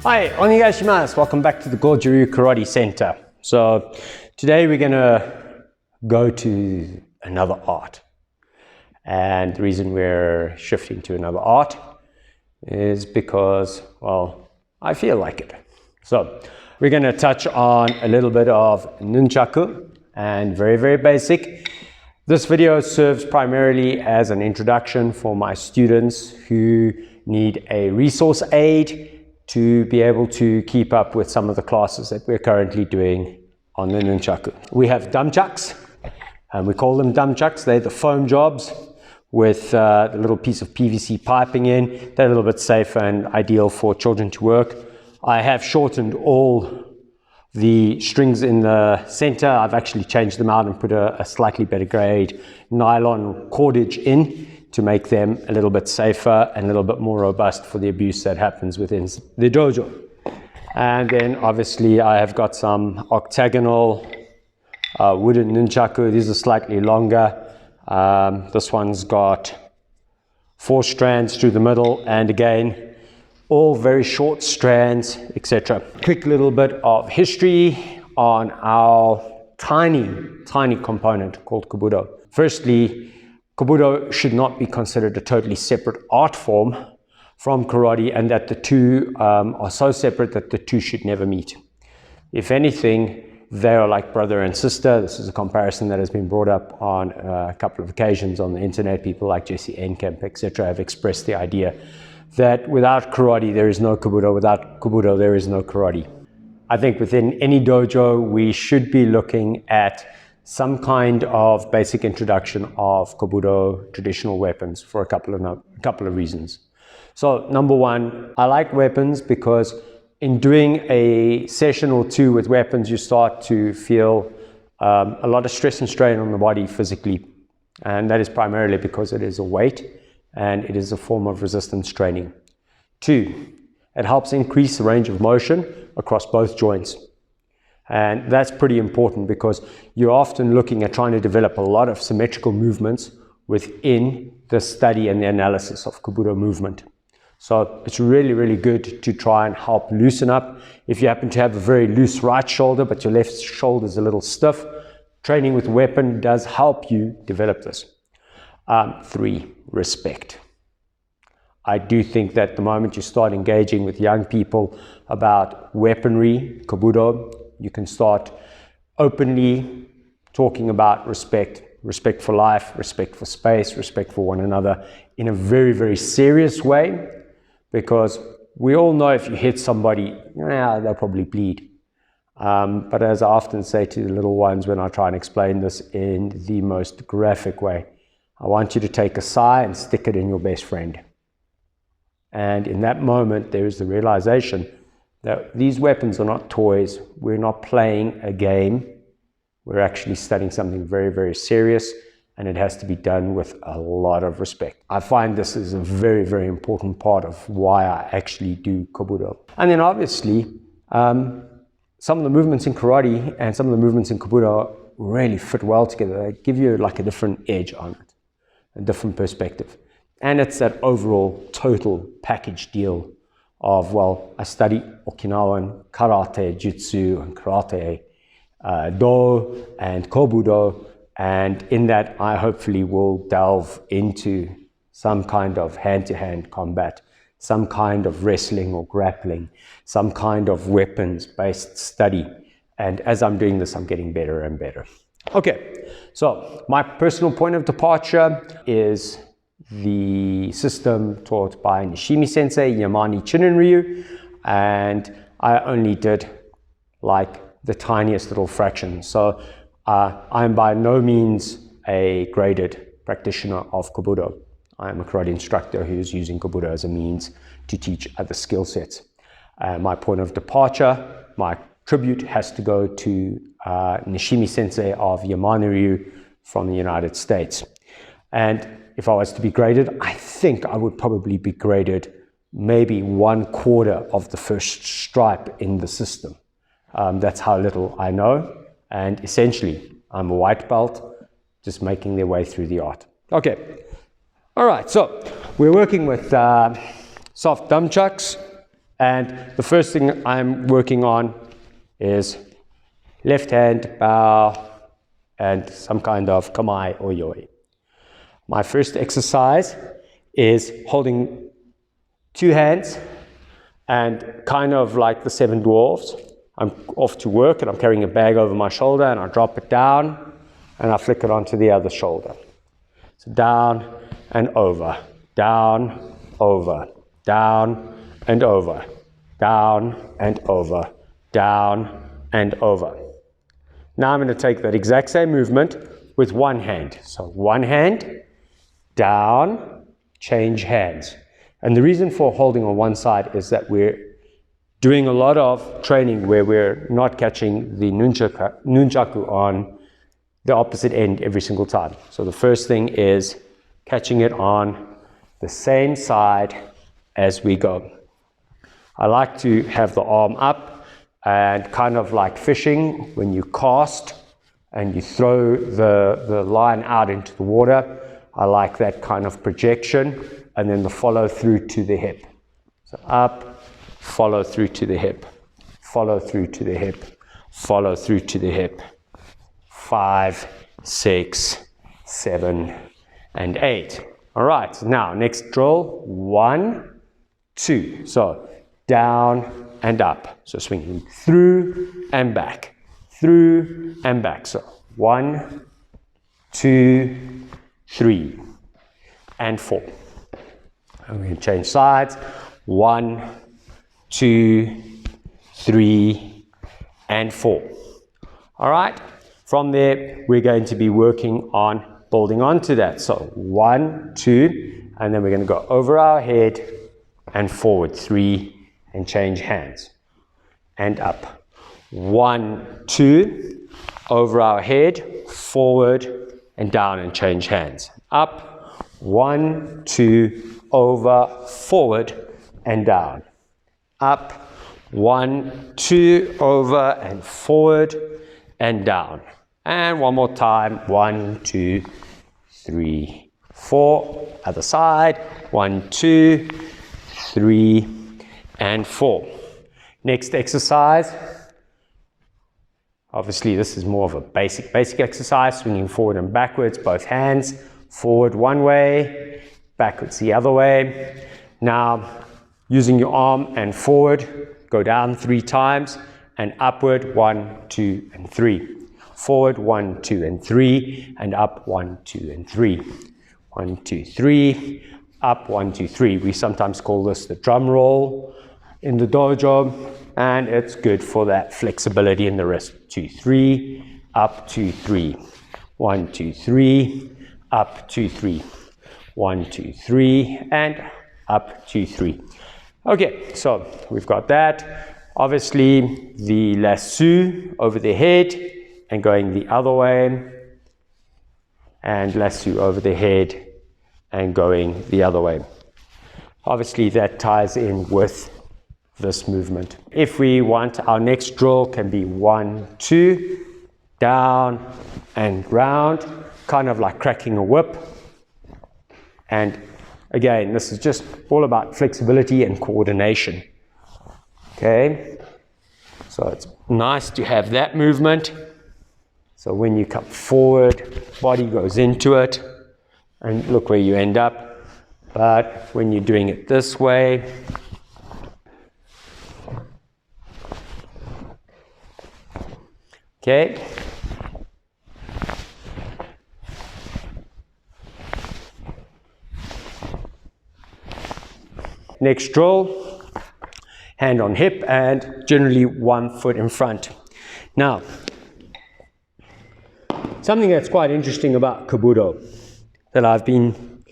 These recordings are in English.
Hi, onegaishimasu. Welcome back to the Goju Ryu Karate Center. So today we're going to go to another art. And the reason we're shifting to another art is because, well, I feel like it. So we're going to touch on a little bit of nunchaku and very basic. This video serves primarily as an introduction for my students who need a resource aid to be able to keep up with some of the classes that we're currently doing on the nunchaku. We have dumchucks, and we call them dumchucks. They're the foam jobs with a little piece of PVC piping in. They're a little bit safer and ideal for children to work. I have shortened all the strings in the center. I've actually changed them out and put a slightly better grade nylon cordage in to make them a little bit safer and a little bit more robust for the abuse that happens within the dojo. And then obviously I have got some octagonal wooden nunchaku. These are slightly longer. This one's got 4 strands through the middle, and again, all very short strands, etc. Quick little bit of history on our tiny component called kobudo. Firstly, kobudo should not be considered a totally separate art form from karate, and that the two are so separate that the two should never meet. If anything, they are like brother and sister. This is a comparison that has been brought up on a couple of occasions on the internet. People like Jesse Enkamp, etc. have expressed the idea that without karate there is no kobudo, without kobudo there is no karate. I think within any dojo we should be looking at some kind of basic introduction of kobudo traditional weapons for a couple of reasons. So number one, I like weapons because in doing a session or two with weapons you start to feel a lot of stress and strain on the body physically, and that is primarily because it is a weight and it is a form of resistance training. 2, it helps increase the range of motion across both joints. And that's pretty important because you're often looking at trying to develop a lot of symmetrical movements within the study and the analysis of kobudo movement. So it's really good to try and help loosen up. If you happen to have a very loose right shoulder but your left shoulder is a little stiff, training with weapon does help you develop this. 3, respect. I do think that the moment you start engaging with young people about weaponry, kobudo, you can start openly talking about respect for life, respect for space, respect for one another in a very serious way, because we all know if you hit somebody, they'll probably bleed. But as I often say to the little ones when I try and explain this in the most graphic way, I want you to take a sai and stick it in your best friend. And in that moment, there is the realization that these weapons are not toys. We're not playing a game. We're actually studying something very serious, and it has to be done with a lot of respect. I find this is a very important part of why I actually do kobudo. And then obviously, some of the movements in karate and some of the movements in kobudo really fit well together. They give you like a different edge on it, a different perspective. And it's that overall total package deal of, well, I study Okinawan karate, jutsu, and karate do and kobudo, and in that I hopefully will delve into some kind of hand-to-hand combat, some kind of wrestling or grappling, some kind of weapons-based study. And as I'm doing this, I'm getting better and better. Okay, so my personal point of departure is the system taught by Nishimi Sensei, Yamane Chinen Ryu, and I only did like the tiniest little fraction. So I'm by no means a graded practitioner of kobudo. I'm a karate instructor who's using kobudo as a means to teach other skill sets. My point of departure, my tribute has to go to Nishimi Sensei of Yamane Ryu from the United States. And if I was to be graded, I think I would probably be graded maybe 1/4 of the first stripe in the system. That's how little I know. And essentially, I'm a white belt, just making their way through the art. Okay. All right. So we're working with soft dumchucks. And the first thing I'm working on is left hand bow and some kind of kamae or yoi. My first exercise is holding two hands and kind of like the seven dwarfs. I'm off to work and I'm carrying a bag over my shoulder and I drop it down and I flick it onto the other shoulder. So down and over, down, over, down and over, down and over, down and over. Now I'm going to take that exact same movement with one hand. So one hand, down, change hands. And the reason for holding on one side is that we're doing a lot of training where we're not catching the nunchaku on the opposite end every single time. So the first thing is catching it on the same side as we go. I like to have the arm up and kind of like fishing when you cast and you throw the line out into the water. I like that kind of projection and then the follow through to the hip. So up, follow through to the hip, follow through to the hip, follow through to the hip. 5, 6, 7, and 8. All right, now next drill, 1, 2. So down and up. So swinging through and back, through and back. So 1, 2, 3, and 4. I'm going to change sides. 1, 2, 3, and 4. All right. From there, we're going to be working on building onto that. So 1, 2, and then we're going to go over our head and forward 3, and change hands. And up. 1, 2, over our head, forward, and down and change hands. Up. 1, 2, over, forward, and down. Up. 1, 2, over, and forward, and down. And one more time. 1, 2, 3, 4. Other side. 1, 2, 3, and 4. Next exercise. Obviously, this is more of a basic exercise. Swinging forward and backwards, both hands. Forward one way, backwards the other way. Now, using your arm and forward, go down 3 times and upward 1, 2, and 3. Forward 1, 2, and 3, and up 1, 2, and 3. 1, 2, 3, up 1, 2, 3. We sometimes call this the drum roll in the dojo, and it's good for that flexibility in the wrist. 2, 3, up 2, 3. 1, 2, 3, up 2, 3. 1, 2, 3, and up 2, 3. Okay, so we've got that. Obviously, the lassoo over the head and going the other way, and lassoo over the head and going the other way. Obviously, that ties in with this movement. If we want, our next drill can be 1, 2, down and round, kind of like cracking a whip. And again, this is just all about flexibility and coordination. Okay, so it's nice to have that movement. So when you come forward, body goes into it, and look where you end up. But when you're doing it this way, okay. Next drill, hand on hip and generally 1 foot in front. Now, something that's quite interesting about Kabuto that I've been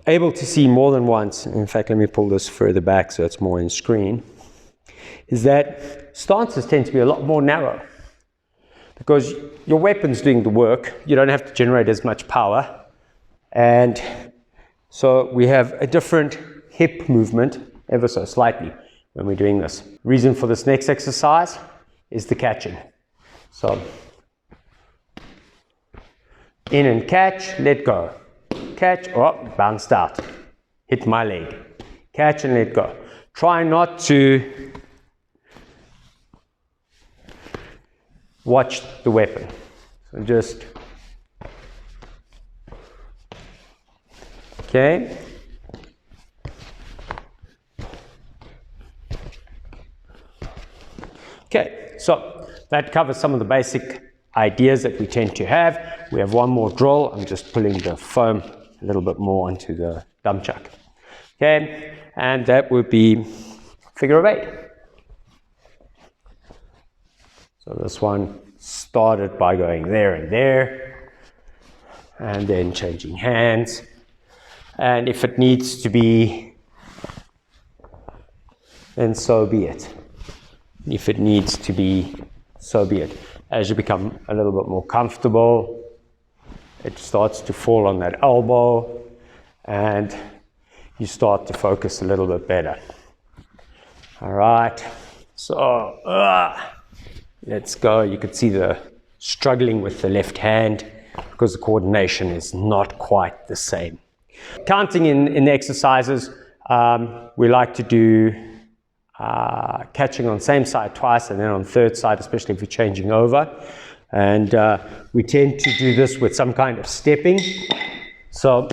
able to see more than once, in fact, let me pull this further back so it's more in screen, is that stances tend to be a lot more narrow because your weapon's doing the work. You don't have to generate as much power, and so we have a different hip movement ever so slightly when we're doing this. Reason for this next exercise is the catching. So in and catch, let go. Catch, oh, bounced out. Hit my leg. Catch and let go. try not to watch the weapon. So just, okay. Okay, so that covers some of the basic ideas that we tend to have. We have one more drill. I'm just pulling the foam a little bit more onto the nunchaku. Okay, and that would be figure of 8. So this one started by going there and there, and then changing hands. And if it needs to be, then so be it. If it needs to be, so be it. As you become a little bit more comfortable, it starts to fall on that elbow, and you start to focus a little bit better. All right, so let's go. You can see the struggling with the left hand because the coordination is not quite the same. Counting in the exercises, we like to do catching on same side twice and then on third side, especially if you're changing over. And we tend to do this with some kind of stepping. So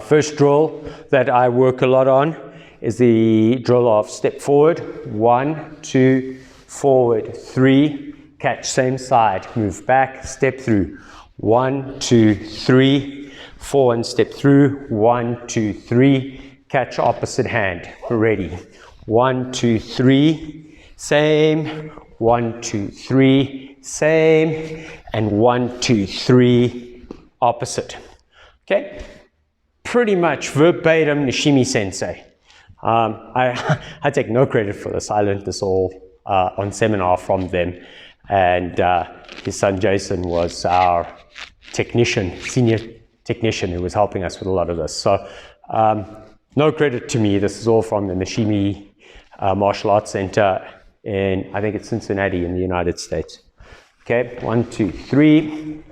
first drill that I work a lot on is the drill of step forward, 1, 2, forward, 3, catch same side, move back, step through, 1, 2, 3, 4 and step through, 1, 2, 3, catch opposite hand, ready, 1, 2, 3, same, 1, 2, 3, same, and 1, 2, 3, opposite. Okay, pretty much verbatim Nishimi sensei. I take no credit for this. I learned this all on seminar from them, and his son Jason was our technician, senior technician, who was helping us with a lot of this. So no credit to me. This is all from the Nishimi Martial Arts Center in, I think it's Cincinnati in the United States. Okay, 1, 2, 3,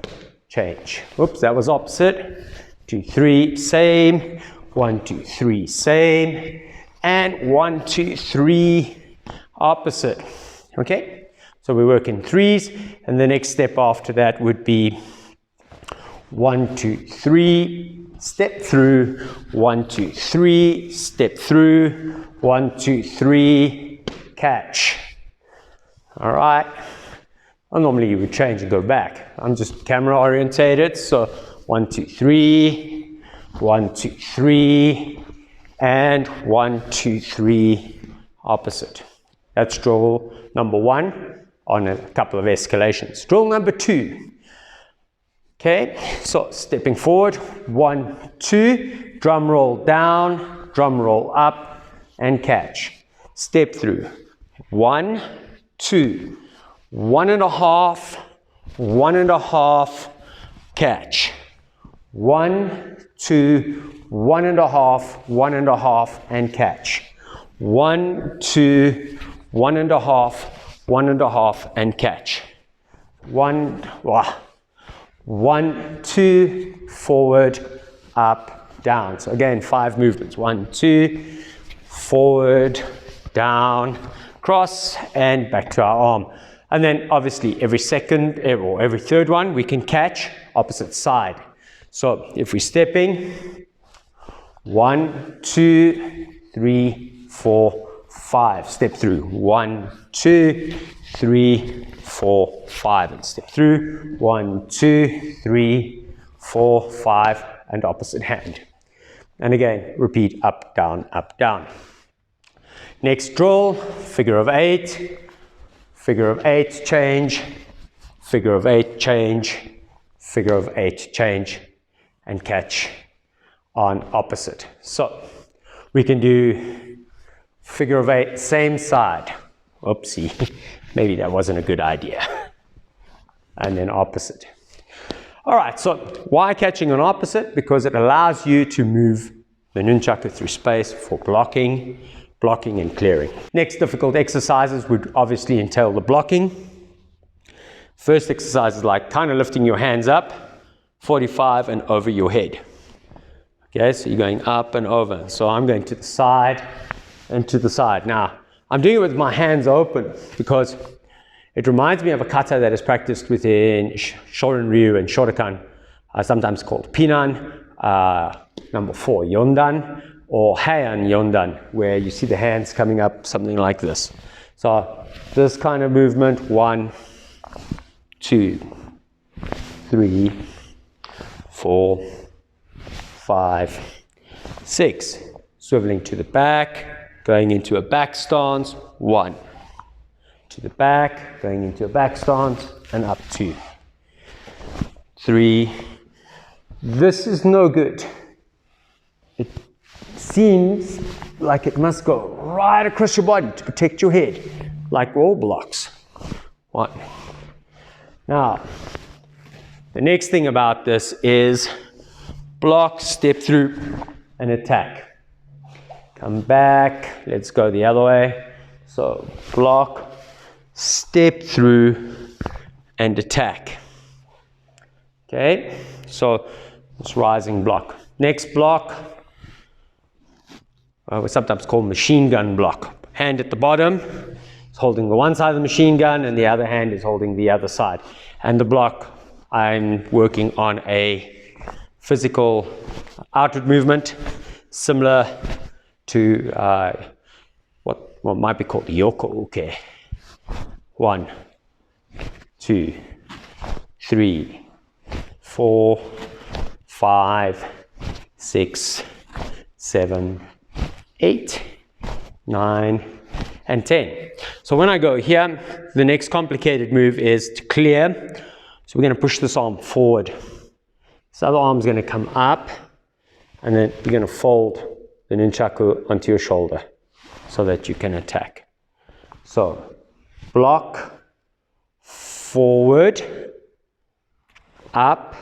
change. Oops, that was opposite. 2, 3, same. 1, 2, 3, same. And 1, 2, 3, opposite. Okay, so we work in threes, and the next step after that would be 1, 2, 3, step through, 1, 2, 3, step through, 1, 2, 3, catch. All right. Well, normally you would change and go back. I'm just camera orientated, so 1, 2, 3, 1, 2, 3, and 1, 2, 3, opposite. That's drill number 1 on a couple of escalations. Drill number 2. Okay, so stepping forward, 1, 2, drum roll down, drum roll up, and catch. Step through, 1, 2, 1.5, 1.5, catch. 1, 2, 1.5, 1.5, and catch. 1, 2, 1.5, 1.5, and catch. 1, 2, forward, up, down. So again, 5 movements. 1, 2, forward, down, cross, and back to our arm. And then obviously every second or every third one, we can catch opposite side. So if we're stepping, 1, 2, 3, 4, 5. Step through. 1, 2, 3, 4, 5. And step through. 1, 2, 3, 4, 5. And opposite hand. And again, repeat up, down, Next drill, figure of 8. Figure of 8, change. Figure of 8, change. Figure of 8, change. And catch on opposite. So we can do figure of 8, same side. Oopsie, maybe that wasn't a good idea. And then opposite. All right, so why catching on opposite? Because it allows you to move the nunchaku through space for blocking and clearing. Next difficult exercises would obviously entail the blocking. First exercise is like kind of lifting your hands up, 45 and over your head. Okay, so you're going up and over. So I'm going to the side, and to the side. Now, I'm doing it with my hands open because it reminds me of a kata that is practiced within Goju Ryu and Shotokan, sometimes called Pinan, number 4, Yondan, or Heian Yondan, where you see the hands coming up, something like this. So this kind of movement, 1, 2, 3, 4, 5, 6. Swiveling to the back, going into a back stance, 1. To the back, going into a back stance, and up 2. 3. This is no good. It seems like it must go right across your body to protect your head, like wall blocks. 1. Now, the next thing about this is block, step through, and attack. Come back, let's go the other way. So block, step through, and attack. Okay, so this rising block. Next block, we sometimes call machine gun block. Hand at the bottom is holding the one side of the machine gun and the other hand is holding the other side. And the block, I'm working on a physical outward movement similar to what might be called yoko uke. 1, 2, 3, 4, 5, 6, 7, 8, 9, and 10. So when I go here, the next complicated move is to clear. So we're going to push this arm forward. This other arm is going to come up, and then you're going to fold the nunchaku onto your shoulder so that you can attack. So block, forward, up,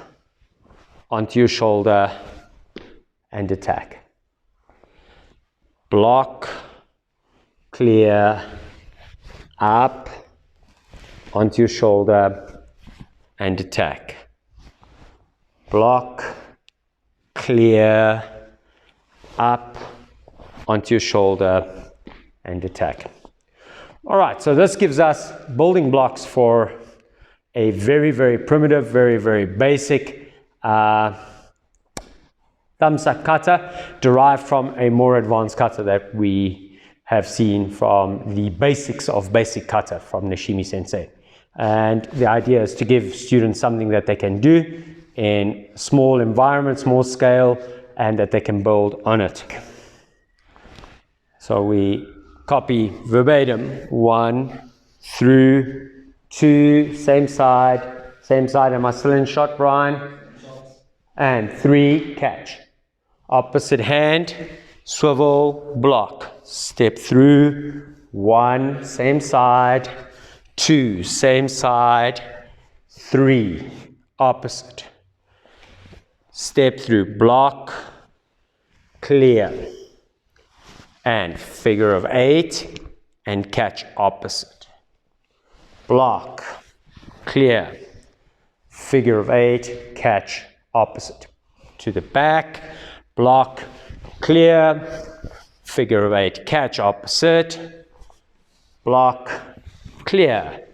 onto your shoulder, and attack. Block, clear, up, onto your shoulder, and attack. Block, clear, up, onto your shoulder, and attack. All right, so this gives us building blocks for a very, very primitive, very, very basic thumbs up kata, derived from a more advanced kata that we have seen from the basics of basic kata from Nishimi Sensei. And the idea is to give students something that they can do in small environment, small scale, and that they can build on it. So we copy verbatim 1 through 2, same side. Am I still in shot, Brian? And 3, catch. Opposite hand, swivel, block. Step through, 1, same side. 2, same side. 3, opposite. Step through, block, clear. And figure of 8 and catch opposite. Block, clear, figure of 8, catch opposite. To the back, block, clear, figure of 8, catch opposite. Block, clear,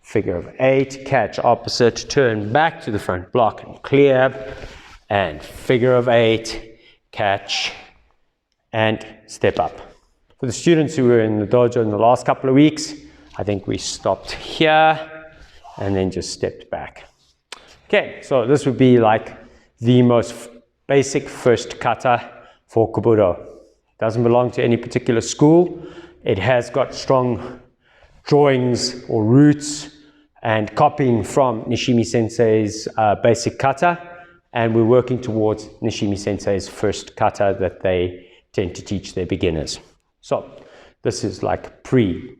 figure of 8, catch opposite. Turn back to the front, block and clear, and figure of 8, catch, and step up. For the students who were in the dojo in the last couple of weeks, I think we stopped here and then just stepped back. Okay, so this would be like the most basic first kata for Kobudo. Doesn't belong to any particular school. It has got strong drawings or roots and copying from Nishimi Sensei's basic kata, and we're working towards Nishimi Sensei's first kata that they tend to teach their beginners. So this is like pre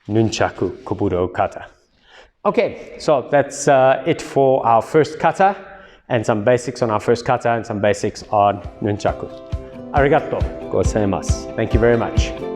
nunchaku kobudo kata. Okay, so that's it for our first kata, and some basics on our first kata and some basics on nunchaku. Arigato gozaimasu. Thank you very much.